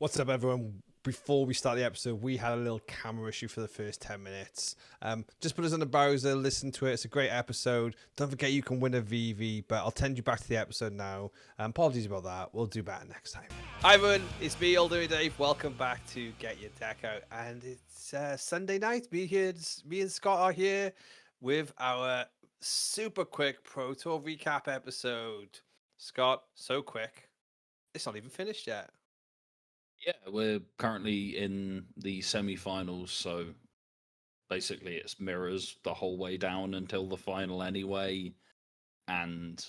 What's up, everyone? Before we start the episode, we had a little camera issue for the first 10 minutes. Just put us on the browser, listen to it. It's a great episode. Don't forget you can win a Vivi, but I'll send you back to the episode now. Apologies about that. We'll do better next time. Hi, everyone. It's me, Old Dirty Dave. Welcome back to Get Your Deck Out. And it's Sunday night. Me and Scott are here with our super quick Pro Tour recap episode. Scott, so quick. It's not even finished yet. Yeah, we're currently in the semi-finals, so basically it's mirrors the whole way down until the final anyway, and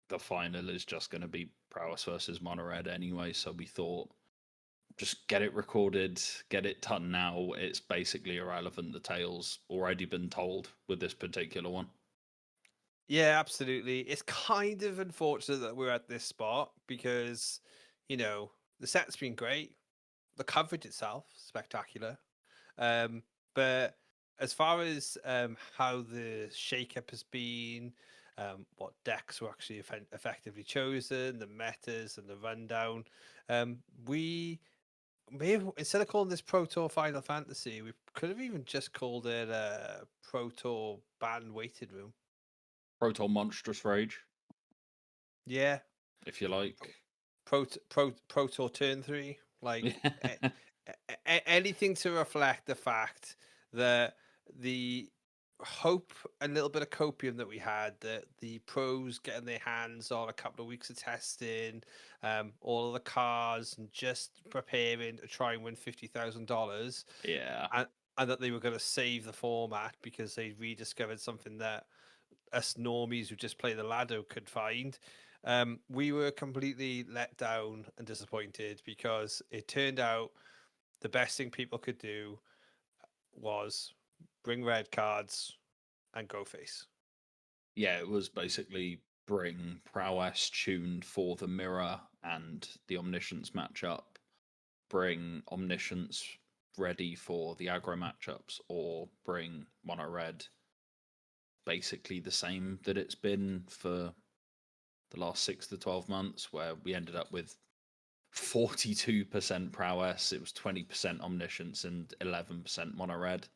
the final is just going to be Prowess versus Monored anyway, so we thought just get it recorded, get it done now. It's basically irrelevant. The tale's already been told with this particular one. Yeah, absolutely. It's kind of unfortunate that we're at this spot because, you know, the set's been great. The coverage itself, spectacular. But as far as how the shakeup has been, what decks were actually effectively chosen, the metas and the rundown, we may have, instead of calling this Pro Tour Final Fantasy, we could have even just called it a Pro Tour Ban Weighted Room. Pro Tour Monstrous Rage. Yeah. If you like. Pro Tour Turn 3. Like anything to reflect the fact that the hope and little bit of copium that we had, that the pros getting their hands on a couple of weeks of testing, all of the cars, and just preparing to try and win $50,000. Yeah. And that they were going to save the format because they rediscovered something that us normies who just play the ladder could find. We were completely let down and disappointed because it turned out the best thing people could do was bring red cards and go face. Yeah, it was basically bring Prowess tuned for the mirror and the Omniscience matchup, bring Omniscience ready for the aggro matchups, or bring Mono Red basically the same that it's been for the last 6 to 12 months, where we ended up with 42% Prowess, it was 20% Omniscience and 11% Mono Red.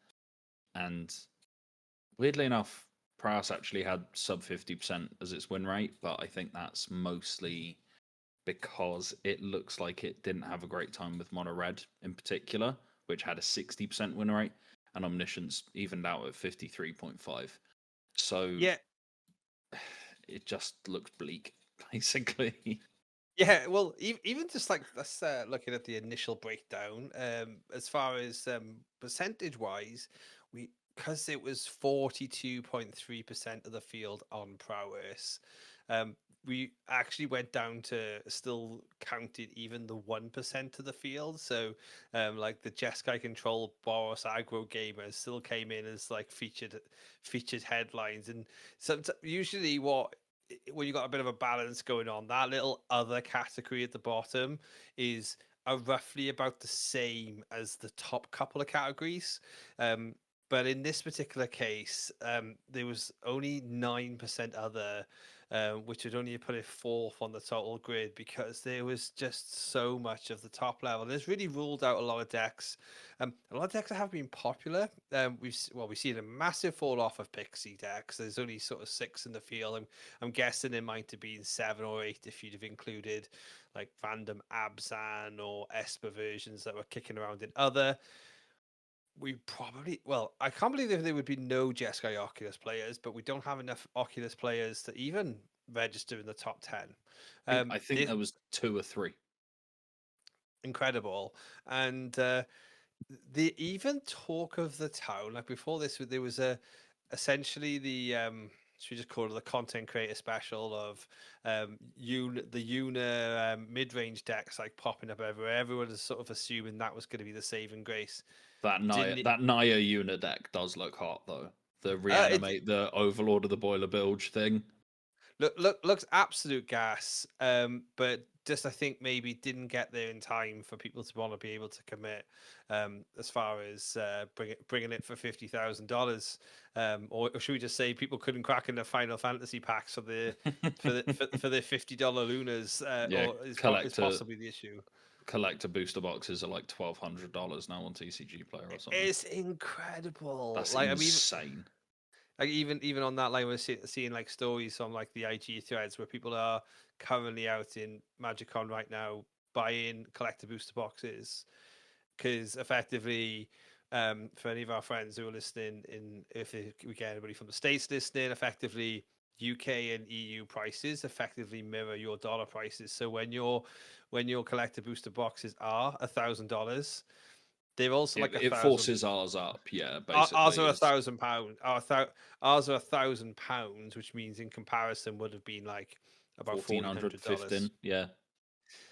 And weirdly enough, Prowess actually had sub 50% as its win rate, but I think that's mostly because it looks like it didn't have a great time with Mono Red in particular, which had a 60% win rate, and Omniscience evened out at 53.5. So yeah, it just looks bleak, basically. Yeah, well, even just like let's looking at the initial breakdown, as far as percentage wise, we because it was 42.3% of the field on Prowess, we actually went down to still counted even the 1% of the field. So, like the Jeskai control Boros aggro gamers still came in as like featured headlines, and usually when you got a bit of a balance going on, that little other category at the bottom is roughly about the same as the top couple of categories. But in this particular case, there was only 9% other, which would only put it fourth on the total grid because there was just so much of the top level. And it's really ruled out a lot of decks. A lot of decks that have been popular. We've seen a massive fall off of Pixie decks. There's only sort of 6 in the field. I'm guessing there might have been 7 or 8 if you'd have included like random Abzan or Esper versions that were kicking around in other. I can't believe there would be no Jeskai Oculus players, but we don't have enough Oculus players to even register in the top 10. I think there was 2 or 3. Incredible. And the even talk of the town, like before this, there was essentially the should we just call it the content creator special of the Una mid-range decks like popping up everywhere. Everyone is sort of assuming that was going to be the saving grace. That Naya Una deck does look hot though. The reanimate the Overlord of the Boiler Bilge thing. Looks absolute gas. But just I think maybe didn't get there in time for people to want to be able to commit. As far as bringing it for $50,000, or should we just say people couldn't crack in the Final Fantasy packs for the for the $50 Lunas, or is possibly the issue. collector booster boxes are like $1,200 now on TCG Player or something. It's incredible. That's Like insane. even on that line, we're seeing like stories from like the IG threads where people are currently out in MagicCon right now buying collector booster boxes because effectively, for any of our friends who are listening, if we get anybody from the States listening, effectively UK and EU prices effectively mirror your dollar prices. So when your collector booster boxes are $1,000, they're also like It forces ours up, yeah. Ours Basically, are £1,000. Ours are £1,000, which means in comparison would have been like about $1,400. Yeah. I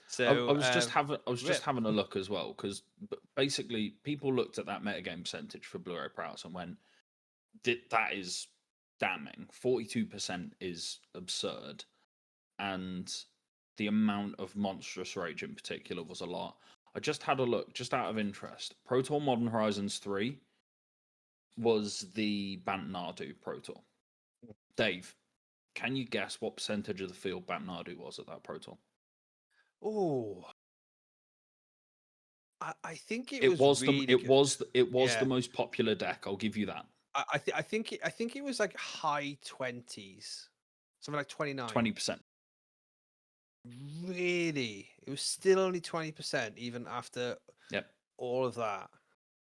So was just rip. having a look as well because basically people looked at that metagame percentage for Blu-ray players and went, that is damning. 42% is absurd, and the amount of monstrous rage in particular was a lot. I just had a look, just out of interest. Pro Tour Modern Horizons 3 was the Bant Nadu Pro Tour. Dave, can you guess what percentage of the field Bant Nadu was at that Pro Tour? Oh, I think it It was was really good. the most popular deck. I'll give you that. I think it was like high 20s, something like 29. 20%. Really, it was still only 20%, even after all of that.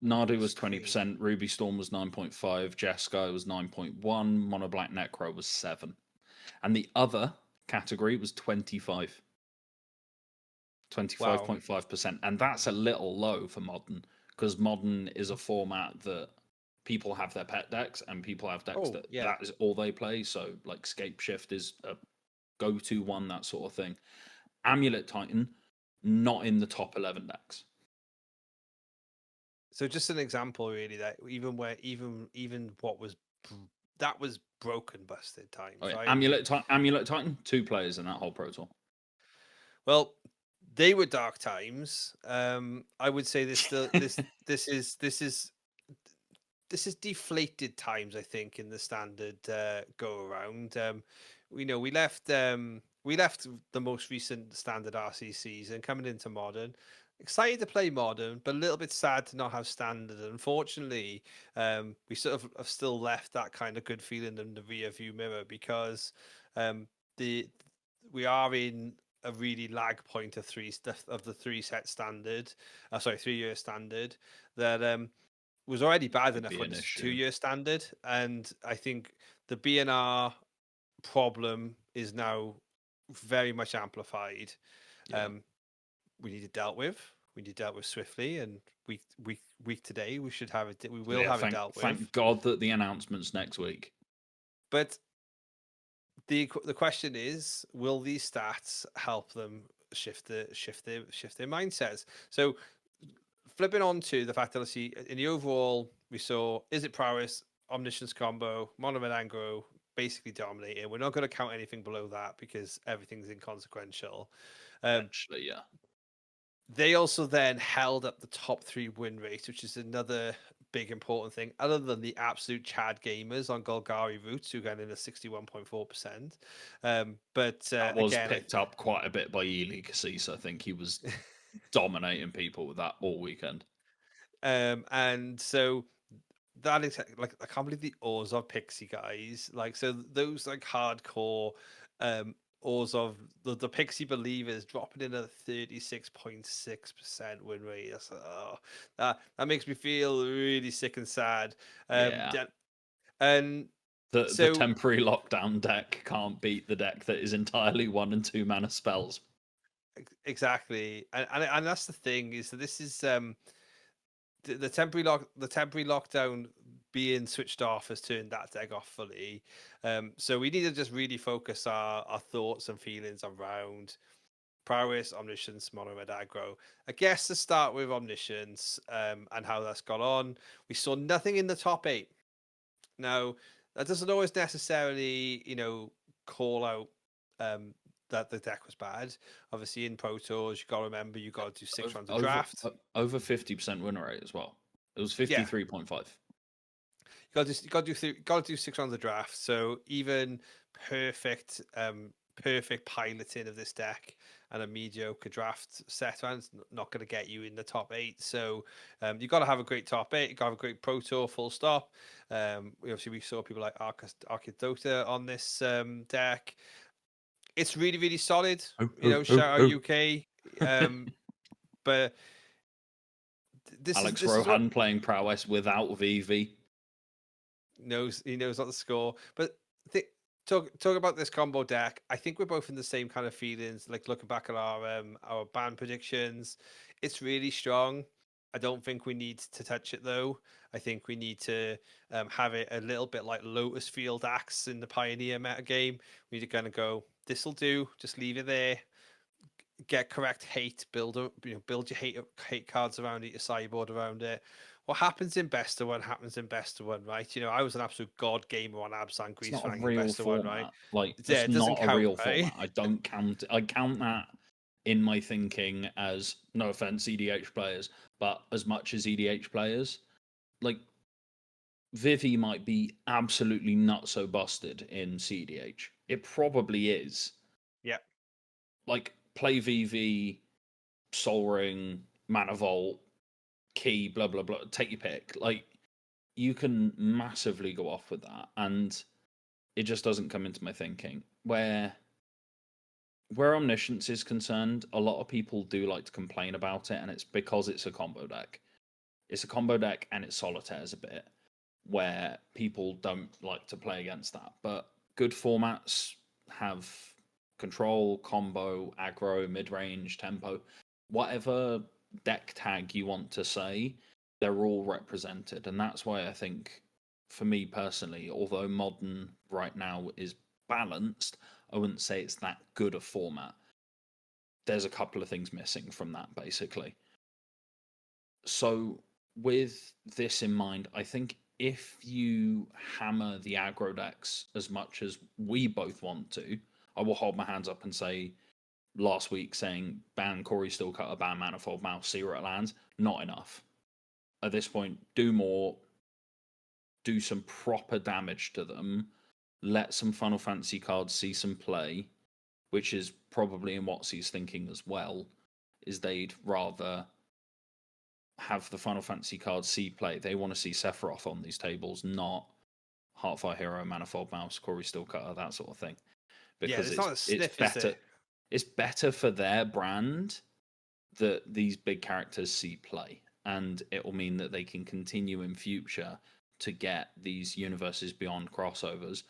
Nadu was 20%, Ruby Storm was 9.5, Jeskai was 9.1, Mono Black Necro was 7. And the other category was 25. 25.5%. And that's a little low for Modern, because Modern is a format that people have their pet decks and people have decks that is all they play. So like Scape Shift is a go-to one, that sort of thing. Amulet Titan, not in the top 11 decks. So just an example, really, that even what was that was broken, busted times. Oh, yeah. Right? Amulet Titan, 2 players in that whole Pro Tour. Well, they were dark times. I would say this is deflated times. I think in the standard go around. We left the most recent standard RC season coming into modern. Excited to play modern, but a little bit sad to not have standard. Unfortunately, we sort of have still left that kind of good feeling in the rear view mirror because we are in a really lag point of the 3-set standard. 3-year standard that was already bad enough when it's 2-year standard, and I think the BNR problem is now very much amplified. We need it dealt with. We need it dealt with swiftly, and week today we should have it. We will have it dealt with. Thank God that the announcement's next week. But the question is, will these stats help them shift their mindsets? So flipping on to the fact that obviously in the overall we saw Is It Prowess, Omniscience combo, Mono Red Aggro basically dominating. We're not going to count anything below that because everything's inconsequential. Eventually, yeah. They also then held up the top 3 win rate, which is another big important thing, other than the absolute Chad gamers on Golgari Roots, who got in at 61.4%. But that was picked up quite a bit by E-Legacy, so I think he was dominating people with that all weekend. And so that is like, I can't believe the Orzhov Pixie guys. Like, so those like hardcore Orzhov, the Pixie believers dropping in at 36.6% win rate. That's, that makes me feel really sick and sad. And the temporary lockdown deck can't beat the deck that is entirely 1 and 2 mana spells. Exactly, and that's the thing, is that this is the temporary lockdown being switched off has turned that deck off fully. So we need to just really focus our thoughts and feelings around Prowess, Omniscience, Mono Red Aggro. I guess to start with Omniscience and how that's gone on. We saw nothing in the top 8. Now, that doesn't always necessarily, call out that the deck was bad. Obviously, in Pro Tours, you got to remember you got to do 6 rounds of draft. Over 50% win rate as well. It was 53.5. You got to do 6 rounds of draft. So even perfect perfect piloting of this deck and a mediocre draft set round's not going to get you in the top 8. So you've got to have a great top 8. You've got to have a great Pro Tour, full stop. We saw people like Arkadota on this deck. It's really, really solid. Shout out UK. But Alex this is Rohan playing prowess without Vivi. He knows not the score. But talk about this combo deck. I think we're both in the same kind of feelings. Like looking back at our ban predictions, it's really strong. I don't think we need to touch it though. I think we need to have it a little bit like Lotus Field Axe in the Pioneer meta game. We need to kind of go, this'll do. Just leave it there. Get correct hate. Build your hate cards around it. Your sideboard around it. What happens in best of one happens in best of one, right? I was an absolute god gamer on Abzan Grease It's not a Fang real best format. Of one, right? Like, Yeah, it's it doesn't not count, a real right? format. I don't count. I count that in my thinking as, no offense, EDH players, but as much as EDH players, like Vivi might be absolutely not so busted in CDH. It probably is. Yeah. Like, play Vivi, Soul Ring, Mana Vault, Key, blah blah blah. Take your pick. Like, you can massively go off with that, and it just doesn't come into my thinking. Where Omniscience is concerned, a lot of people do like to complain about it, and it's because it's a combo deck. It's a combo deck, and it solitaires a bit, where people don't like to play against that. But good formats have control, combo, aggro, mid-range, tempo, whatever deck tag you want to say, they're all represented. And that's why I think, for me personally, although Modern right now is balanced, I wouldn't say it's that good a format. There's a couple of things missing from that, basically. So with this in mind, I think if you hammer the aggro decks as much as we both want to, I will hold my hands up and say, last week saying ban Corey Steelcutter, ban Manifold Mouse, see where it lands, not enough. At this point, do more, do some proper damage to them, let some Final Fantasy cards see some play, which is probably in Watsy's thinking as well, is they'd rather have the Final Fantasy cards see play. They want to see Sephiroth on these tables, not Heartfire Hero, Manifold Mouse, Corey Steelcutter, that sort of thing. Because it's not a sniff, it's better. It's better for their brand that these big characters see play, and it will mean that they can continue in future to get these universes beyond crossovers.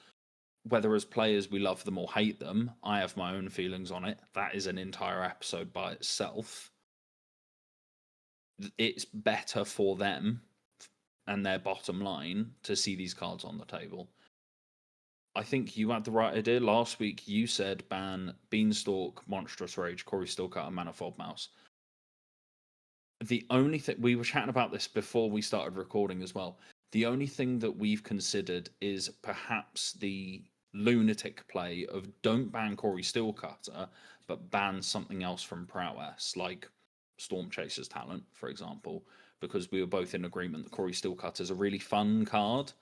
Whether as players we love them or hate them, I have my own feelings on it. That is an entire episode by itself. It's better for them and their bottom line to see these cards on the table. I think you had the right idea. Last week you said ban Beanstalk, Monstrous Rage, Corey Steelcutter, and Manifold Mouse. The only thing, we were chatting about this before we started recording as well, the only thing that we've considered is perhaps the lunatic play of don't ban Corey Steelcutter, but ban something else from Prowess, like Storm Chaser's Talent, for example, because we were both in agreement that Corey Steelcutter is a really fun card.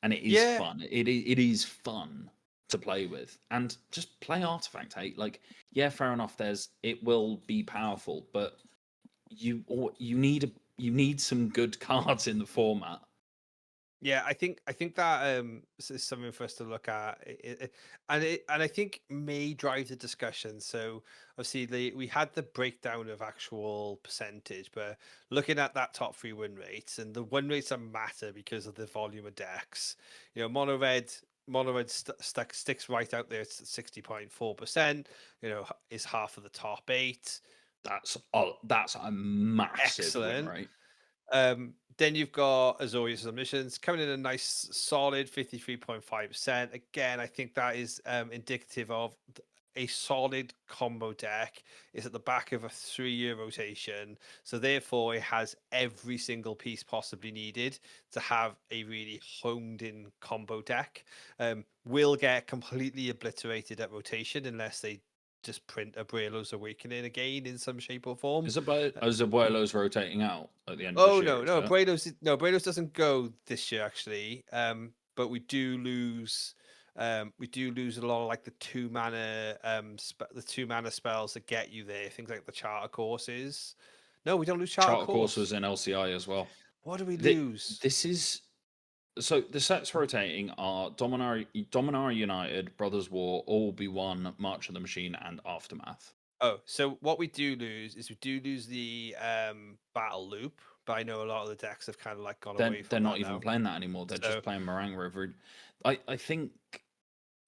And it is fun. It is fun to play with, and just play Artifact Hate. Like, yeah, fair enough. It will be powerful, but you need some good cards in the format. Yeah, I think that is something for us to look at, and I think may drive the discussion. So obviously we had the breakdown of actual percentage, but looking at that top 3 win rates, and the win rates that matter because of the volume of decks. Mono red sticks right out there. It's 60.4%. Is half of the top 8. That's a massive win rate. Then you've got Azorius submissions coming in a nice solid 53.5%. Again, I think that is indicative of a solid combo deck. It's at the back of a 3-year rotation, so therefore it has every single piece possibly needed to have a really honed in combo deck. Will get completely obliterated at rotation unless they just print Abuelo's Awakening again in some shape or form. Is Abuelo's rotating out at the end of the year? No, Abuelo's doesn't go this year actually. But we do lose We do lose a lot of like the 2 mana the 2 mana spells that get you there. Things like the charter courses. No, we don't lose charter Charter course course. was in LCI as well. What do we Th- lose? This is so the sets rotating are Dominaria United, Brothers War, All Be One, March of the Machine, and Aftermath. Oh, so what we do lose is we do lose the battle loop, but I know a lot of the decks have kind of like gone away They're from not that even now. playing that anymore. They're So just playing Meringue River. I think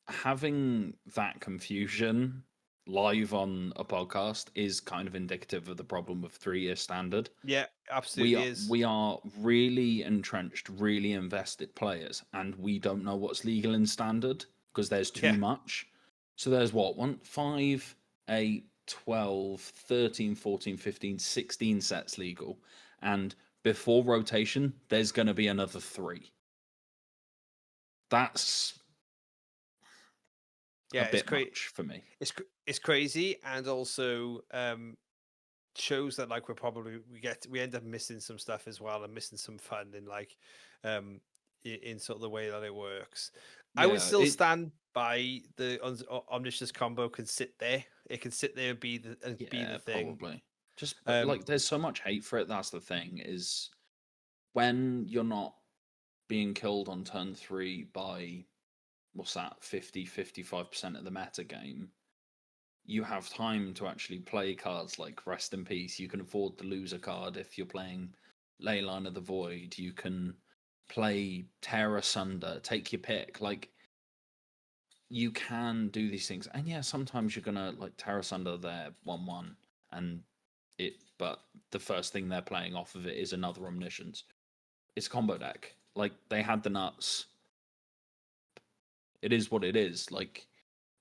having that confusion live on a podcast is kind of indicative of the problem with 3 year standard. yeah, absolutely is. We are really entrenched, really invested players, and we don't know what's legal in standard because there's too Yeah, much. So there's what, 5, 8, 12, 13, 14, 15, 16 sets legal. And before rotation, there's going to be another 3. That's yeah, a bit much for me. it's crazy, and also shows that like we end up missing some stuff as well, and missing some fun in like in sort of the way that it works. I would Yeah, still stand by the omniscience combo can sit there. It can sit there and be the thing. probably. Just Um, like there's so much hate for it. That's the thing is when you're not being killed on turn 3 by what's that 50-55% of the meta game, you have time to actually play cards like Rest in Peace. You can afford to lose a card if you're playing Leyline of the Void. You can play Tear Asunder, take your pick. Like you can do these things. And yeah, sometimes you're gonna like Tear Asunder there 1-1 and but the first thing they're playing off of it is another Omniscience. It's a combo deck. Like they had the nuts. It is what it is. Like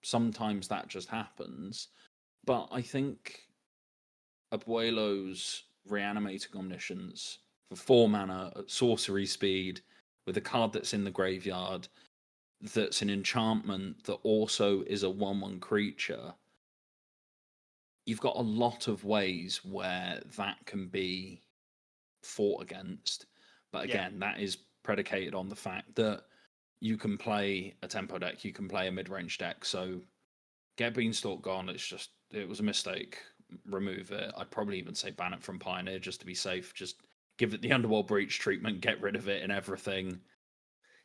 sometimes that just happens. But I think Abuelo's reanimating Omniscience for 4 mana at sorcery speed with a card that's in the graveyard that's an enchantment that also is a 1/1 creature. You've got a lot of ways where that can be fought against. But yeah, again, that is predicated on the fact that you can play a tempo deck, you can play a mid range deck. So get Beanstalk gone. It was a mistake. Remove it. I'd probably even say ban it from Pioneer just to be safe. Just give it the Underworld Breach treatment, get rid of it and everything.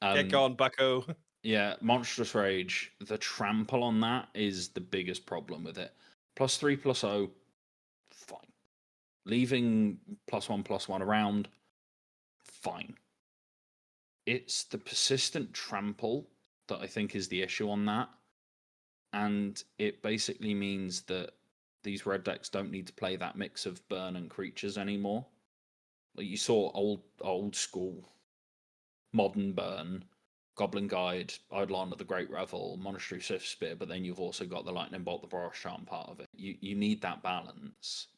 get gone, Bucko. Yeah, Monstrous Rage. The trample on that is the biggest problem with it. +3/+0, fine. Leaving +1/+1 around, fine. It's the persistent trample that I think is the issue on that. And it basically means that these red decks don't need to play that mix of burn and creatures anymore. Like you saw old school modern burn, Goblin Guide, Eidolon of the Great Revel, Monastery Swift Spear, but then you've also got the Lightning Bolt, the Boros Charm part of it. You need that balance.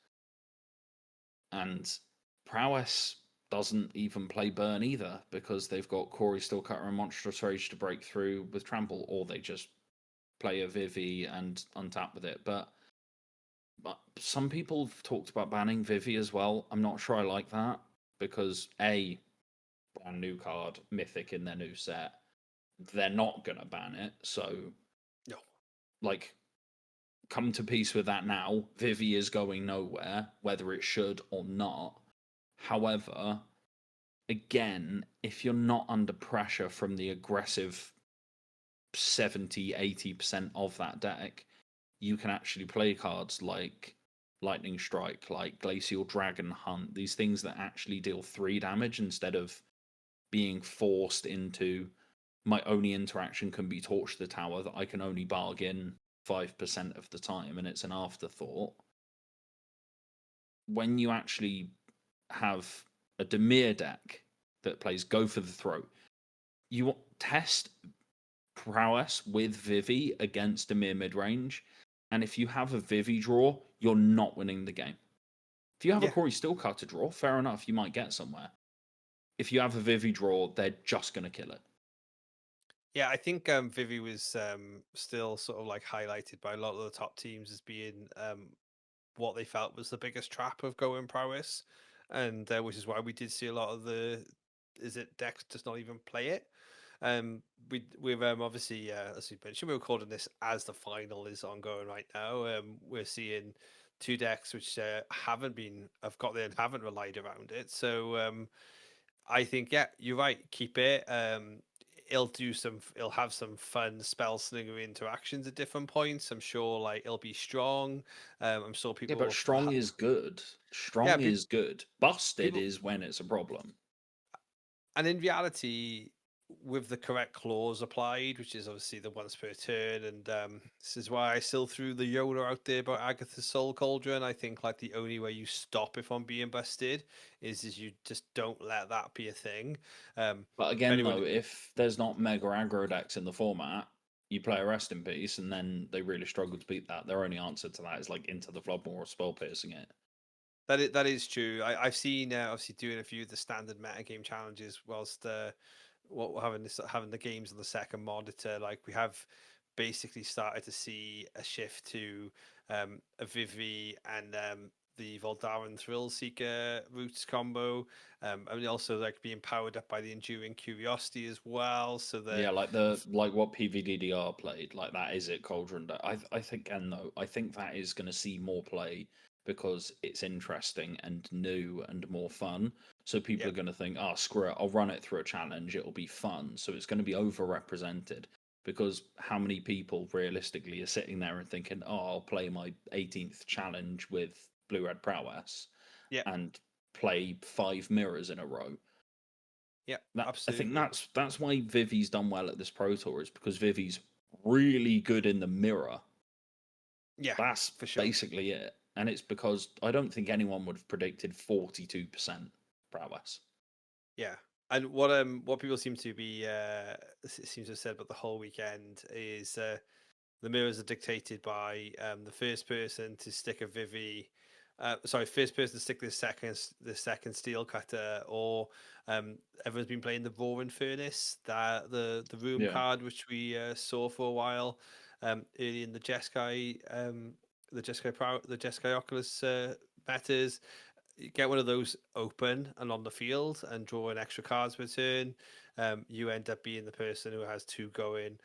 And Prowess doesn't even play burn either because they've got Corey Steelcutter and Monstrous Rage to break through with Trample, or they just play a Vivi and untap with it. But some people have talked about banning Vivi as well. I'm not sure I like that because A, brand new card, mythic in their new set. They're not gonna ban it, so No. like come to peace with that now. Vivi is going nowhere, whether it should or not. However, again, if you're not under pressure from the aggressive 70-80% of that deck, you can actually play cards like Lightning Strike, like Glacial Dragon Hunt, these things that actually deal 3 damage instead of being forced into my only interaction can be Torch the Tower that I can only bargain 5% of the time and it's an afterthought. When you actually have a Dimir deck that plays Go for the Throat, you test Prowess with Vivi against Dimir mid range, and if you have a Vivi draw, you're not winning the game. If you have a Corey Steelcutter draw, fair enough, you might get somewhere. If you have a Vivi draw, they're just going to kill it. Yeah, I think Vivi was still sort of like highlighted by a lot of the top teams as being what they felt was the biggest trap of going Prowess, and which is why we did see a lot of the decks just not even play it. We've obviously, as we mentioned, we're recording this as the final is ongoing right now. We're seeing two decks which have got there and haven't relied around it. So I think, yeah, you're right. Keep it. It'll have some fun spell slinger interactions at different points. I'm sure, like it'll be strong. I'm sure Yeah, people but will, strong is good. yeah, Strong is good. Busted people, is when it's a problem. and in reality, with the correct clause applied, which is obviously the once per turn, and this is why I still threw the Yoda out there about Agatha's Soul Cauldron. I think like the only way you stop if I'm being busted is you just don't let that be a thing. But If again, anyone, though, if there's not mega aggro decks in the format, you play a rest in peace, and then they really struggle to beat that. Their only answer to that is like into the Floodmore or spell piercing it. that is true. I've seen obviously doing a few of the standard metagame challenges whilst what we're having the games on the second monitor. Like we have basically started to see a shift to a Vivi and the Voldaren Thrill Seeker roots combo, and also like being powered up by the Enduring Curiosity as well. So Yeah, like what PVDDR played, like that is it. Cauldron. I think, and though I think that is going to see more play because it's interesting and new and more fun. So people yeah, are going to think, oh, screw it, I'll run it through a challenge. It'll be fun. So it's going to be overrepresented because how many people realistically are sitting there and thinking, oh, I'll play my 18th challenge with Blue Red Prowess yeah, and play 5 mirrors in a row. yeah, That I think absolutely, that's why Vivi's done well at this Pro Tour is because Vivi's really good in the mirror. yeah, That's for sure. basically it. And it's because I don't think anyone would have predicted 42% prowess. Yeah. And what people seem to be seems to have said about the whole weekend is the mirrors are dictated by the first person to stick a Vivi. Sorry, first person to stick the second steel cutter, or everyone's been playing the Roaring Furnace, that the room Yeah. card which we saw for a while early in the Jeskai the Jeskai Oculus metas. You get one of those open and on the field and draw an extra cards per turn. You end up being the person who has two going.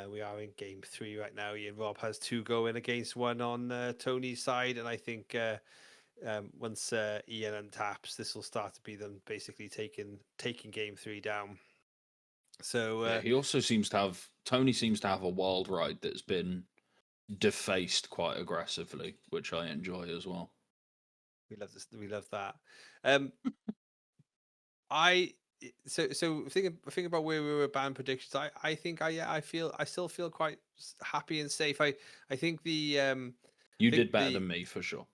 We are in game 3 right now. Ian Rob has two going against one on Tony's side, and I think once Ian untaps, this will start to be them basically taking game 3 down. So Yeah, he also seems to have Tony seems to have a wild ride that's been defaced quite aggressively, which I enjoy as well. we love this. We love that. Um, I thinking about where we were band predictions. I think I still feel quite happy and safe. I think You think did better the than me for sure.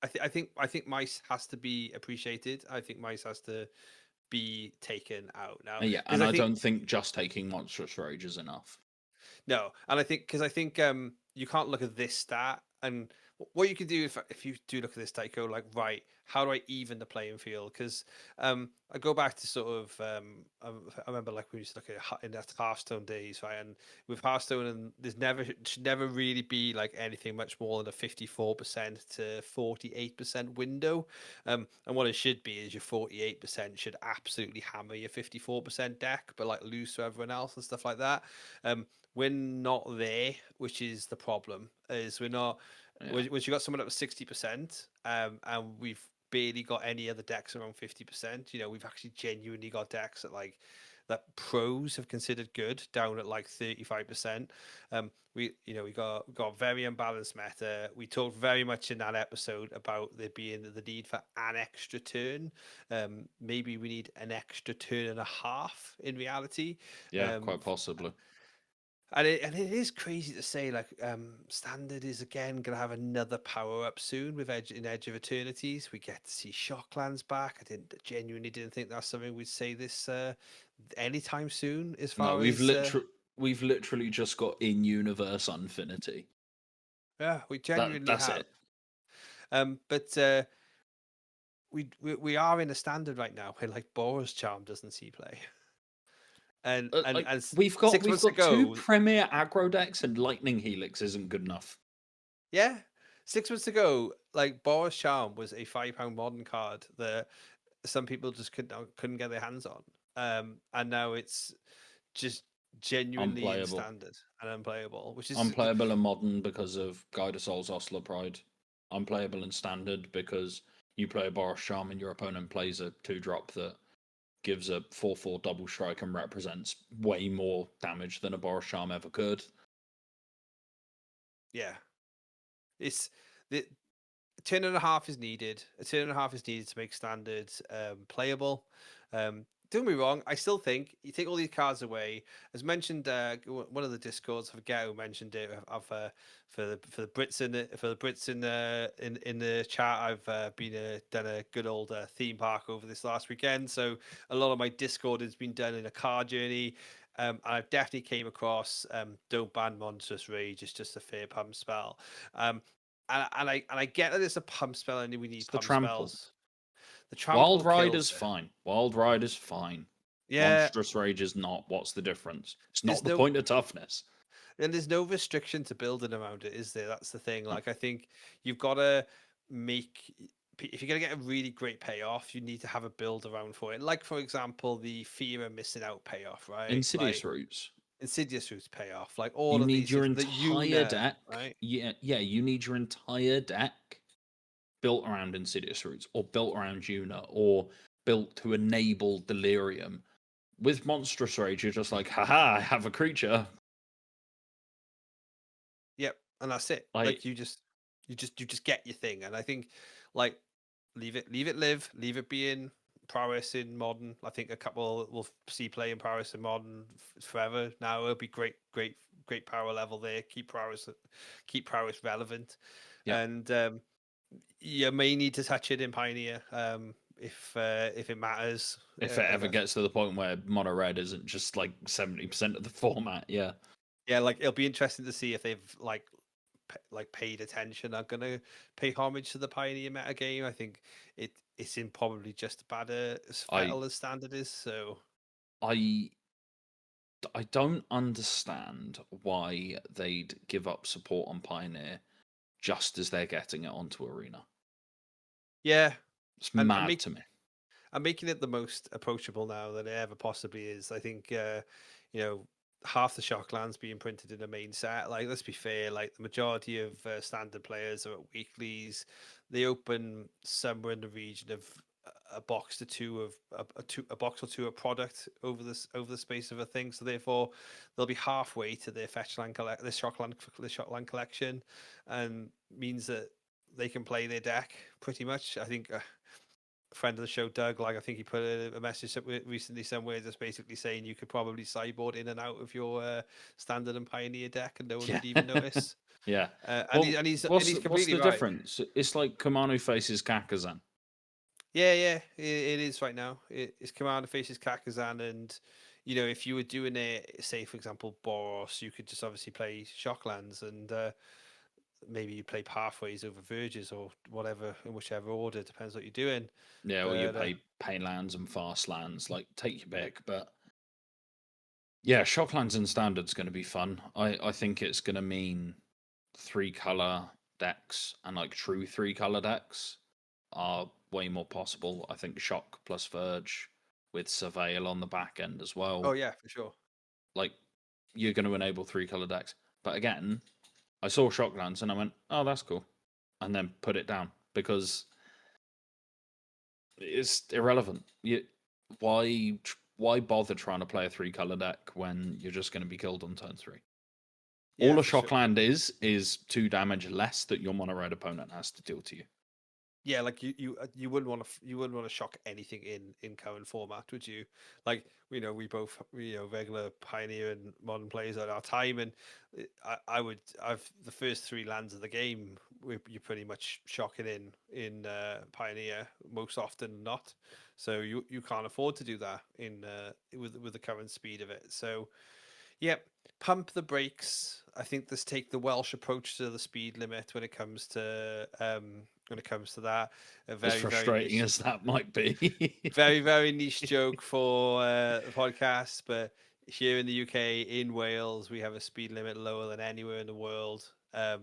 I think mice has to be appreciated. I think mice has to be taken out now Yeah, because and I I think don't think just taking monstrous rage is enough. no, and I think because I think you can't look at this stat and what you can do if you do look at this stat, go like right, how do I even the playing field? Because I go back to sort of I remember like we used to look at in that Hearthstone days, right? And with Hearthstone, and there's never should never really be like anything much more than a 54% to 48% window. And what it should be is your 48% should absolutely hammer your 54% deck, but like lose to everyone else and stuff like that. We're not there, which is the problem. Is we're not. Yeah. Once you got someone that was 60%, and we've barely got any other decks around 50%. You know, we've actually genuinely got decks that like that pros have considered good down at like 35%. We got very unbalanced meta. We talked very much in that episode about there being the need for an extra turn. Maybe we need an extra turn and a half in reality. Yeah, Um, quite possibly. and it is crazy to say like standard is again gonna have another power up soon with Edge of Eternities. We get to see Shocklands back. I genuinely didn't think that's something we'd say this anytime soon as No, far as we've literally just got in universe infinity. yeah, we genuinely That's have. it. But we are in a standard right now where like Boros Charm doesn't see play. Like And we've 6 months got two ago, premier aggro decks and lightning helix isn't good enough. yeah, 6 months ago, like Boris Charm was a £5 modern card that some people just couldn't get their hands on. And now it's just genuinely in Unplayable. standard and unplayable, which is Unplayable in modern because of Guy de Soul's Osler Pride. Unplayable in standard because you play a Boros Charm and your opponent plays a 2-drop that gives a 4/4 double strike and represents way more damage than a Boros Charm ever could. yeah. It's the turn and a half is needed. A turn and a half is needed to make standard playable. Don't be wrong. I still think you take all these cards away. As mentioned, one of the discords, I forget who mentioned it. I've for the Brits in the chat. I've been done a good old theme park over this last weekend. So a lot of my Discord has been done in a car journey. And I've definitely came across don't ban Monstrous Rage. It's just a fair pump spell. And I get that it's a pump spell and we need It's the pump trample. spells. The Wild trample Ride kills is it. fine. Wild Ride is fine. Yeah, Monstrous Rage is not. What's the difference? It's not there's the no point of toughness. and there's no restriction to building around it, is there? That's the thing. No. Like I think you've got to make if you're gonna get a really great payoff, you need to have a build around for it. Like for example, the fear of missing out payoff, right? Insidious Like Roots. Insidious Roots payoff, like You all of need these your different the entire Una, deck. right? Yeah, you need your entire deck built around Insidious Roots or built around Una or built to enable Delirium. With Monstrous Rage, you're just like, haha, I have a creature. Yep, and that's it. Like, Like you just get your thing, and I think like leave it be in prowess in modern. I think a couple will see play in prowess in modern forever. Now it'll be great power level there. Keep prowess relevant, yeah, and you may need to touch it in Pioneer if it matters. if it ever gets to the point where Mono Red isn't just like 70% of the format, yeah. Yeah, like it'll be interesting to see if they've paid attention are gonna pay homage to the Pioneer meta game. I think it's in probably just about as I fettle as standard is. So I I don't understand why they'd give up support on Pioneer just as they're getting it onto Arena. yeah, It's and mad to me. I'm making it the most approachable now than it ever possibly is. I think half the Shocklands being printed in a main set. Like let's be fair, like the majority of standard players are at weeklies. They open somewhere in the region of a box to two of a box or two of product over the space of a thing. So therefore, they'll be halfway to their the Shockland collection, and means that they can play their deck pretty much. I think. Friend of the show, Doug, like I think he put a message recently somewhere that's basically saying you could probably sideboard in and out of your standard and pioneer deck, and no one Yeah. would even notice. Yeah. And Well, he's what's completely the right. difference? It's like Kamano faces Kakazan. Yeah, it is right now. It's Commander faces Kakazan, and if you were doing it, say for example Boros, you could just obviously play Shocklands, and maybe you play Pathways over Verges or whatever in whichever order, depends what you're doing. Yeah, or you But pay Painlands and Fast Lands, like take your pick. But yeah, Shocklands in Standard's going to be fun. I think it's going to mean 3-color decks and like true 3-color decks are way more possible. I think Shock plus Verge with Surveil on the back end as well. oh yeah, for sure. Like you're going to enable 3-color decks. But again, I saw Shocklands and I went, oh, that's cool. And then put it down because it's irrelevant. Why bother trying to play a 3-color deck when you're just going to be killed on turn 3? Yeah, All a for sure. Shockland is 2 damage less that your mono red opponent has to deal to you. Yeah, like you wouldn't want to shock anything in current format, would you? Like we both regular Pioneer and Modern players at our time, and I've the first 3 lands of the game you're pretty much shocking in Pioneer most often than not. So you can't afford to do that in with the current speed of it. So yep, pump the brakes. I think this take the Welsh approach to the speed limit when it comes to that. A As very very frustrating niche, as that might be. very very niche joke for the podcast, but here in the UK, in Wales, we have a speed limit lower than anywhere in the world. I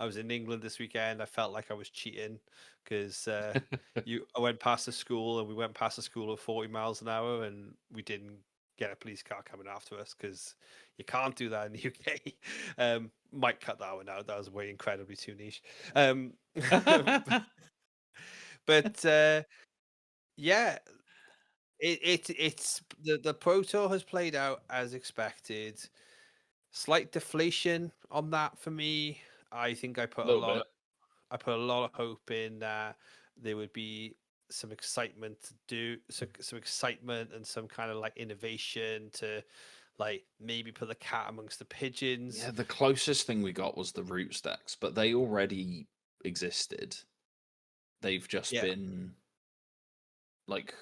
was in England this weekend. I felt like I was cheating because I went past the school and we went past the school at 40 miles an hour and we didn't get a police car coming after us, because you can't do that in the UK. Might cut that one out. That was way incredibly too niche. But yeah, it's the Pro Tour has played out as expected. Slight deflation on that for me. I think A little bit. I put a lot of hope in that there would be some excitement to do some excitement and some kind of like innovation to like maybe put the cat amongst the pigeons. Yeah, the closest thing we got was the roots decks, but they already existed. They've just Yeah. been like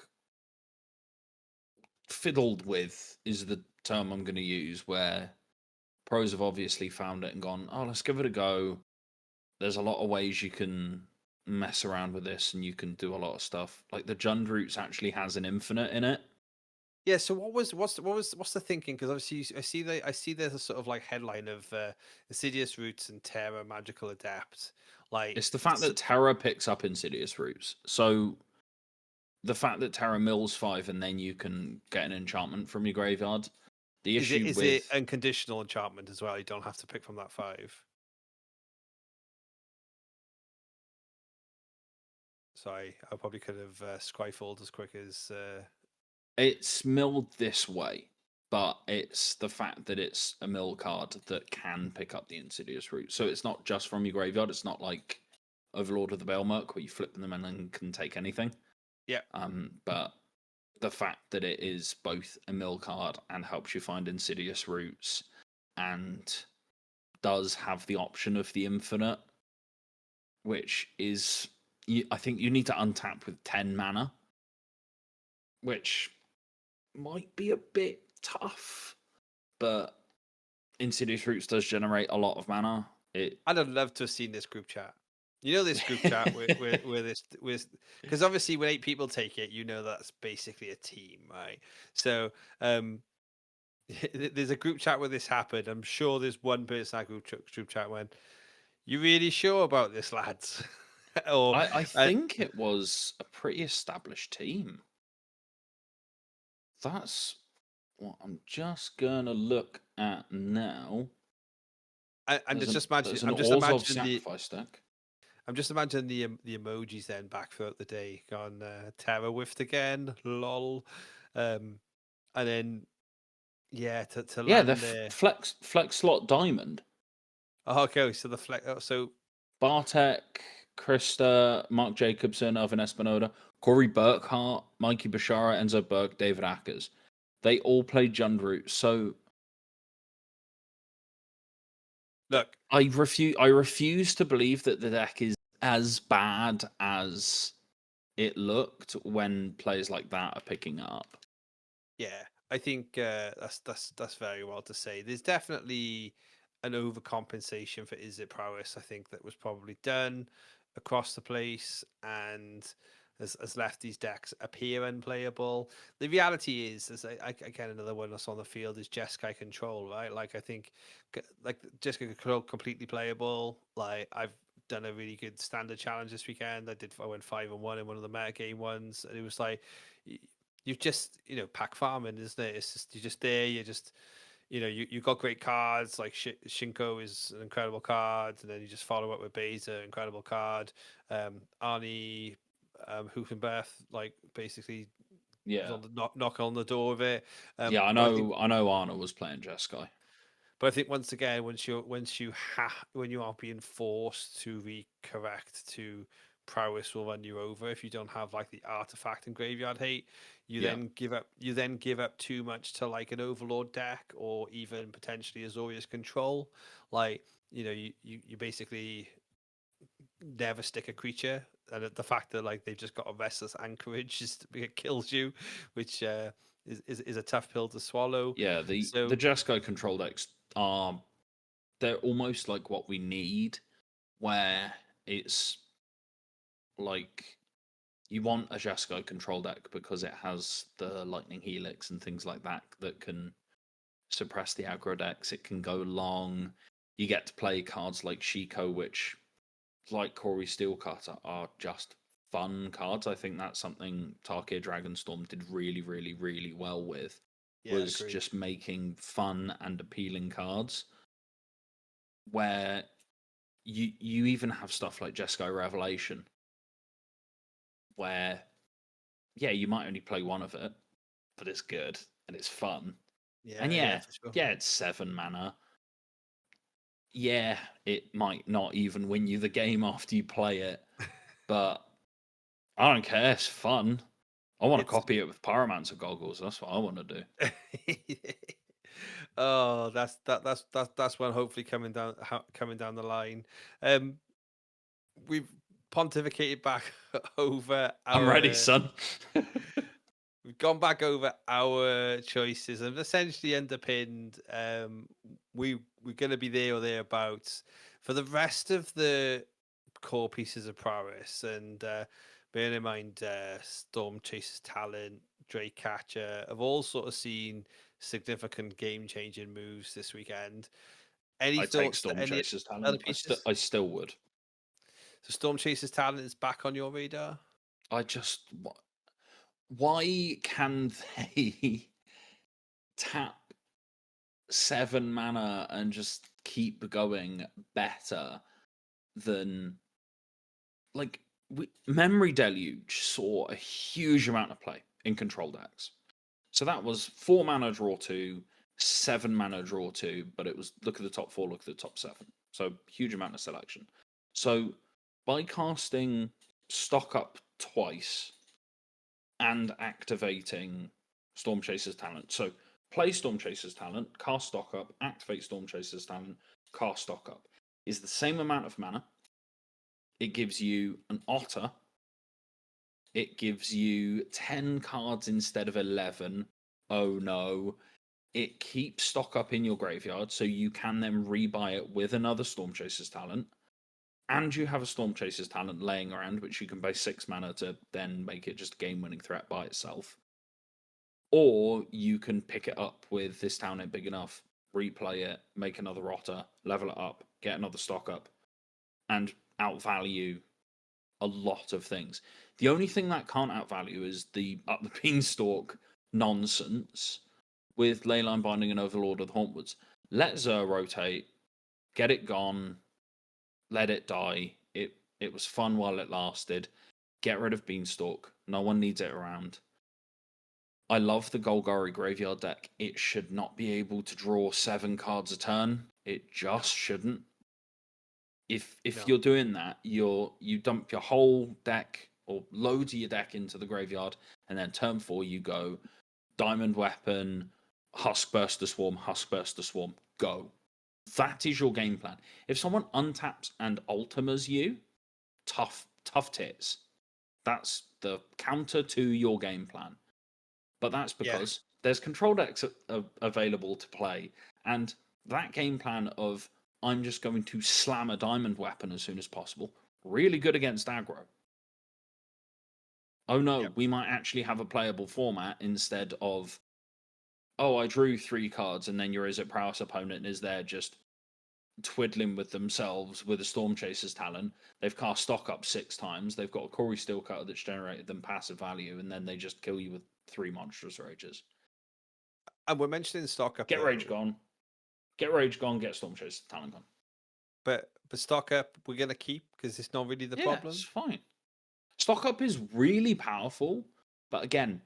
fiddled with is the term I'm going to use, where pros have obviously found it and gone, oh, let's give it a go. There's a lot of ways you can mess around with this and you can do a lot of stuff. Like the Jund Roots actually has an infinite in it. Yeah, so what's the thinking? Because obviously I see there's a sort of like headline of Insidious Roots and Terra Magical Adept. Like It's the fact that Terra picks up Insidious Roots. So the fact that Terra mills 5 and then you can get an enchantment from your graveyard. The issue is it with unconditional enchantment as well? You don't have to pick from that 5. Sorry, I probably could have skyfalled as quick as. it's milled this way, but it's the fact that it's a mill card that can pick up the Insidious Root. So it's not just from your graveyard. It's not like Overlord of the Baelmerk where you flip them and then can take anything. Yeah. But the fact that it is both a mill card and helps you find Insidious Roots and does have the option of the infinite, which is, I think you need to untap with 10 mana, which might be a bit tough, but Insidious Roots does generate a lot of mana. I'd have loved to have seen this group chat. You know, this group chat where this with, because obviously when 8 people take it, you know that's basically a team, right? So there's a group chat where this happened. I'm sure there's one person that group chat went, "You really sure about this, lads?" or I think it was a pretty established team. That's what I'm just gonna look at now. I'm just imagining. There's an I'm just Orzhov imagining sacrifice deck. I'm just imagining the emojis then back throughout the day. Gone Terra whiffed again, lol, and then yeah, to Yeah, the land there. flex slot diamond. Oh, okay, so the flex. Oh, so Bartek, Krista, Mark Jacobson, Alvin Espinoda, Corey Burkhart, Mikey Bashara, Enzo Burke, David Ackers. They all played Jund. So look, I refuse to believe that the deck is as bad as it looked when players like that are picking up. yeah, I think that's very well to say. There's definitely an overcompensation for Is It Prowess. I think that was probably done across the place and has left these decks appear unplayable. The reality is, again, another one that's on the field is Jeskai Control, right? Like I think, like Jeskai Control completely playable. Like I've done a really good standard challenge this weekend. I went 5-1 in one of the meta game ones, and it was like you've just pack farming, isn't it? It's just you're just there. You're just you got great cards like Shinko is an incredible card, and then you just follow up with Beza, incredible card. Arnie, Hoofenbeth, like basically was Yeah. on the knock on the door of it. Yeah, I But I think know Arna was playing Jeskai. but I think once again, when you are being forced to recorrect to prowess will run you over if you don't have like the artifact and graveyard hate, Yeah. you then give up too much to like an overlord deck or even potentially Azorius control. Like, you basically never stick a creature. And the fact that like they've just got a restless anchorage just it kills you, which is a tough pill to swallow. Yeah, the So Jeskai control decks are, they're almost like what we need, where it's like you want a Jeskai control deck because it has the Lightning Helix and things like that that can suppress the aggro decks. It can go long. You get to play cards like Shiko, which, like Corey Steelcutter, are just fun cards. I think that's something Tarkir Dragonstorm did really, really, really well with. Yeah, was agreed. just making fun and appealing cards where you even have stuff like Jeskai Revelation where yeah, you might only play one of it, but it's good and it's fun. And Yeah, yeah, for sure. yeah, it's 7 mana. Yeah, it might not even win you the game after you play it, but I don't care. It's fun. I want to It's copy it with Pyromancer goggles. That's what I want to do. oh, that's one hopefully coming down the line. Um, we've pontificated back over I'm ready, our son. we've gone back over our choices and essentially underpinned we're going to be there or thereabouts for the rest of the core pieces of prowess. And bearing in mind Storm Chaser's talent, Drake Catcher have all sort of seen significant game changing moves this weekend. Any I take thoughts to Storm any Chaser's other talent. pieces? I still would. So Storm Chaser's talent is back on your radar. I just why can they tap 7 mana and just keep going better than like Memory Deluge saw a huge amount of play in control decks. So that was 4 mana draw 2, 7 mana draw 2, but it was look at the top 4, look at the top 7. So huge amount of selection. So by casting stock up twice and activating Storm Chaser's talent. So play Storm Chaser's talent, cast stock up, activate Storm Chaser's talent, cast stock up. Is the same amount of mana. It gives you an otter. It gives you 10 cards instead of 11. Oh no. It keeps stock up in your graveyard, so you can then rebuy it with another Storm Chaser's talent. And you have a Storm Chaser's talent laying around, which you can pay 6 mana to then make it just a game winning threat by itself. Or you can pick it up with this town ain't big enough, replay it, make another otter, level it up, get another stock up, and outvalue a lot of things. The only thing that can't outvalue is the up the beanstalk nonsense with Leyline Binding and Overlord of the Hauntwoods. Let Zer rotate, get it gone, let it die. It was fun while it lasted. Get rid of Beanstalk. No one needs it around. I love the Golgari graveyard deck. It should not be able to draw 7 cards a turn. It just shouldn't. If No. you're doing that, you dump your whole deck or loads of your deck into the graveyard, and then turn 4 you go Diamond Weapon, Huskburster Swarm, go. That is your game plan. If someone untaps and ultimas you, tough tits. That's the counter to your game plan. But that's Yeah. because there's control decks available to play, and that game plan of I'm just going to slam a diamond weapon as soon as possible, really good against aggro. Oh no, Yep. we might actually have a playable format instead of oh, I drew 3 cards, and then your Is It Prowess opponent is there just twiddling with themselves with a Storm Chaser's talent. They've cast stock up 6 times. They've got a Corey Steelcutter that's generated them passive value, and then they just kill you with 3 monstrous rages. And we're mentioning stock up Get though, Rage gone. Get Rage gone. Get Storm Chaser's talent gone. but stock up we're gonna keep because it's not really the Yeah, problem. it's fine. Stock up is really powerful, but again,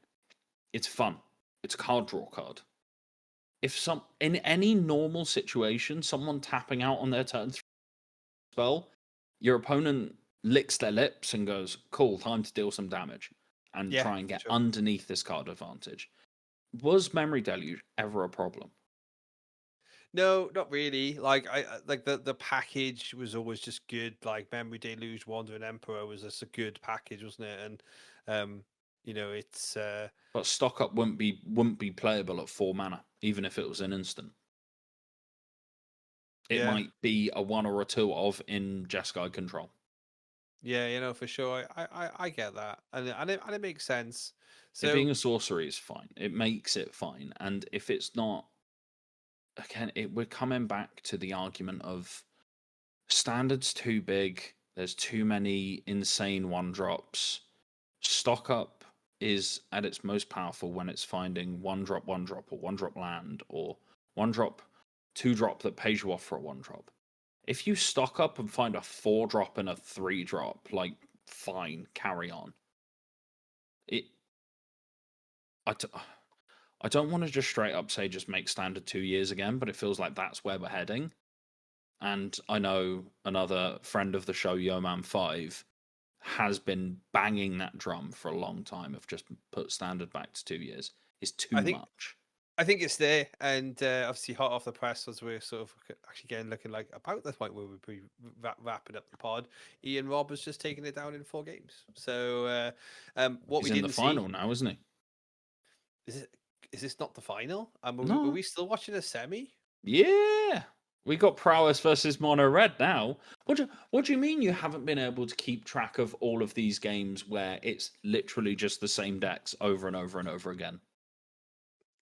it's fun. It's a card draw card. If in any normal situation, someone tapping out on their turn spell, your opponent licks their lips and goes, "Cool, time to deal some damage," and Yeah, try and get sure. underneath this card advantage. Was Memory Deluge ever a problem? No, not really. Like like the package was always just good. Like Memory Deluge, Wandering Emperor was just a good package, wasn't it? And it's But stock up wouldn't be playable at 4 mana, even if it was an instant. It yeah, might be a 1 or a 2 of in Jeskai control. yeah, for sure. I get that, and it makes sense. It So being a sorcery is fine. It makes it fine. And if it's not, again, we're coming back to the argument of standards too big. There's too many insane 1-drops. Stock up is at its most powerful when it's finding one drop, or one drop land, or one drop, two drop that pays you off for a one drop. If you stock up and find a 4 drop and a 3 drop, like, fine, carry on. I don't want to just straight up say just make standard 2 years again, but it feels like that's where we're heading. And I know another friend of the show, Yoman5, has been banging that drum for a long time of just put standard back to 2 years. It's too much. I think it's there, and obviously hot off the press as we're sort of actually getting looking like about the point where we'll be wrapping up the pod. Ian Robb has just taken it down in 4 games. So what He's we in didn't the final see now, isn't he? Is this not the final? No. Are we still watching a semi? Yeah. We got Prowess versus Mono Red now. What do you mean you haven't been able to keep track of all of these games where it's literally just the same decks over and over and over again?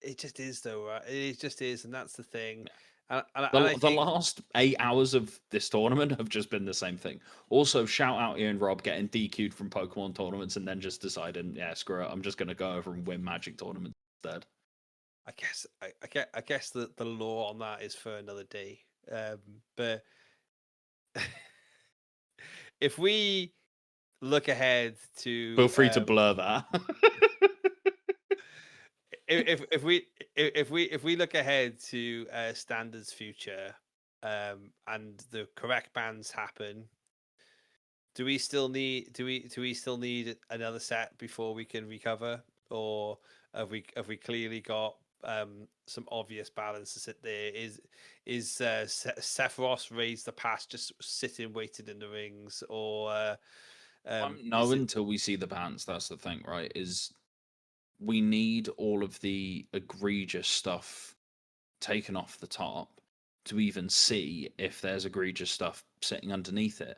It just is, though, right? It just is, and that's the thing. The last 8 hours of this tournament have just been the same thing. Also, shout out Ian Robb getting DQ'd from Pokemon tournaments and then just deciding, yeah, screw it, I'm just going to go over and win Magic tournaments instead. I guess the law on that is for another day. But if we look ahead to, feel free to blur that. if we look ahead to Standard's future, and the correct bans happen, do we still need another set before we can recover, or have we clearly got some obvious balance to sit there? Is Sephiroth raised the past just sitting waiting in the rings, or no, until we see the bans. That's the thing, right? Is we need all of the egregious stuff taken off the top to even see if there's egregious stuff sitting underneath it.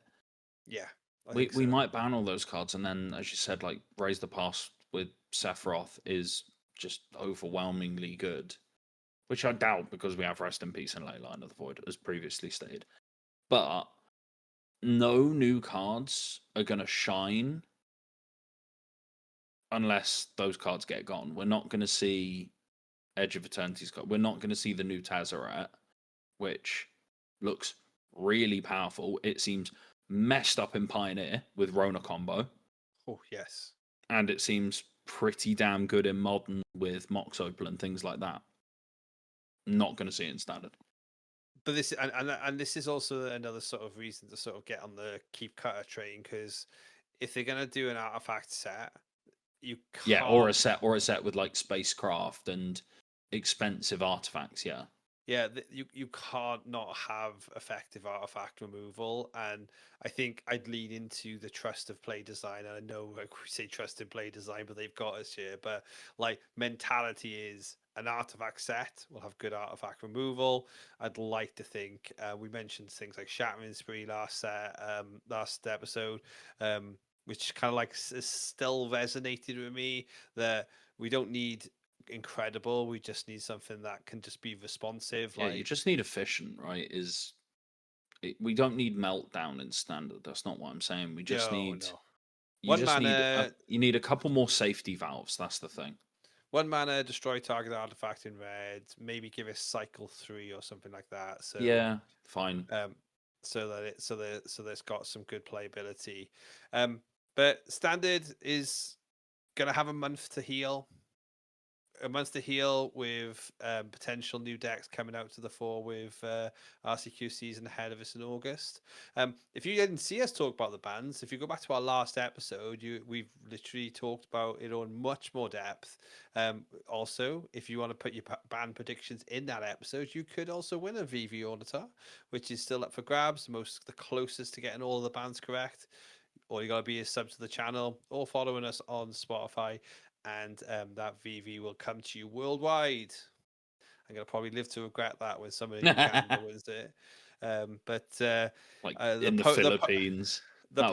Yeah, we might ban all those cards, and then, as you said, like, raise the past with Sephiroth is just overwhelmingly good, which I doubt because we have Rest in Peace and Leyline of the Void, as previously stated. But no new cards are going to shine unless those cards get gone. We're not going to see Edge of Eternity's card. We're not going to see the new Tezzeret, which looks really powerful. It seems messed up in Pioneer with Rona combo. Oh, yes. And it seems pretty damn good in Modern with Mox Opal and things like that. Not going to see it in Standard. But this and this is also another sort of reason to sort of get on the keep cutter train, because if they're going to do an artifact set, you can't... Yeah, or a set with like spacecraft and expensive artifacts. Yeah, you can't not have effective artifact removal, and I think I'd lean into the trust of play design. And I know, like, we say trust in play design, but they've got us here. But like, mentality is an artifact set will have good artifact removal. I'd like to think we mentioned things like Shattering Spree last episode, which kind of like still resonated with me, that we don't need incredible, we just need something that can just be responsive. Yeah, you just need efficient, right? We don't need meltdown in Standard. That's not what I'm saying. We just need you need a couple more safety valves. That's the thing. 1 mana, destroy target artifact in red. Maybe give it cycle 3 or something like that. So yeah, fine. So that's got some good playability. But Standard is gonna have a month to heal. With potential new decks coming out to the fore with RCQ season ahead of us in August. If you didn't see us talk about the bans, if you go back to our last episode, we've literally talked about it on much more depth. Also, if you want to put your ban predictions in that episode, you could also win a Vivi Auditor, which is still up for grabs. The closest to getting all of the bans correct. All you gotta be is sub to the channel or following us on Spotify. And that VV will come to you worldwide. I'm going to probably live to regret that when somebody in Uganda wins it. In the Philippines. The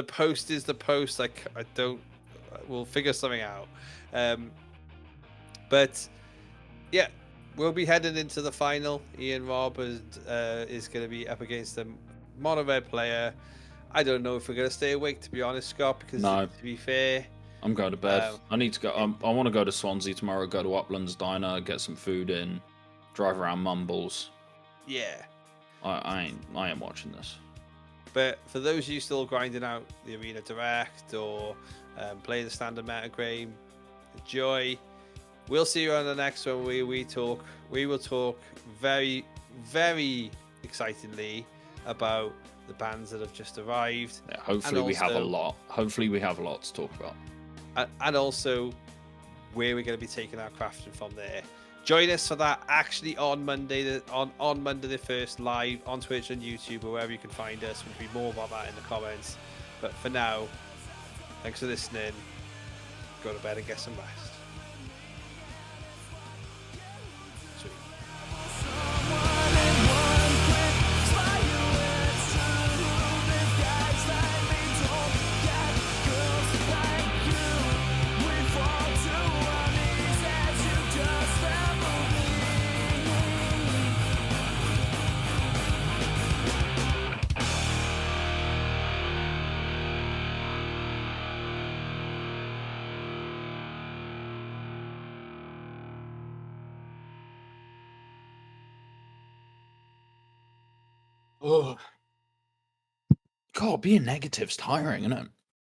post is the post. Like, we'll figure something out. But yeah, we'll be heading into the final. Ian Robb is going to be up against a mono red player. I don't know if we're going to stay awake, to be honest, Scott, because to be fair, I'm going to bed. Um, I need to go. I want to go to Swansea tomorrow. Go to Uplands Diner, get some food in, drive around Mumbles. yeah. I ain't watching this. But for those of you still grinding out the Arena Direct or playing the standard metagame, enjoy. We'll see you on the next one. We will talk very, very excitingly about the bands that have just arrived. Yeah, hopefully we have a lot. Hopefully we have a lot to talk about. And also where we're going to be taking our crafting from there. Join us for that actually on Monday, on Monday the 1st, live on Twitch and YouTube, or wherever you can find us. We'll be more about that in the comments. But for now, thanks for listening. Go to bed and get some rest. Oh, God, being negative's tiring, isn't it?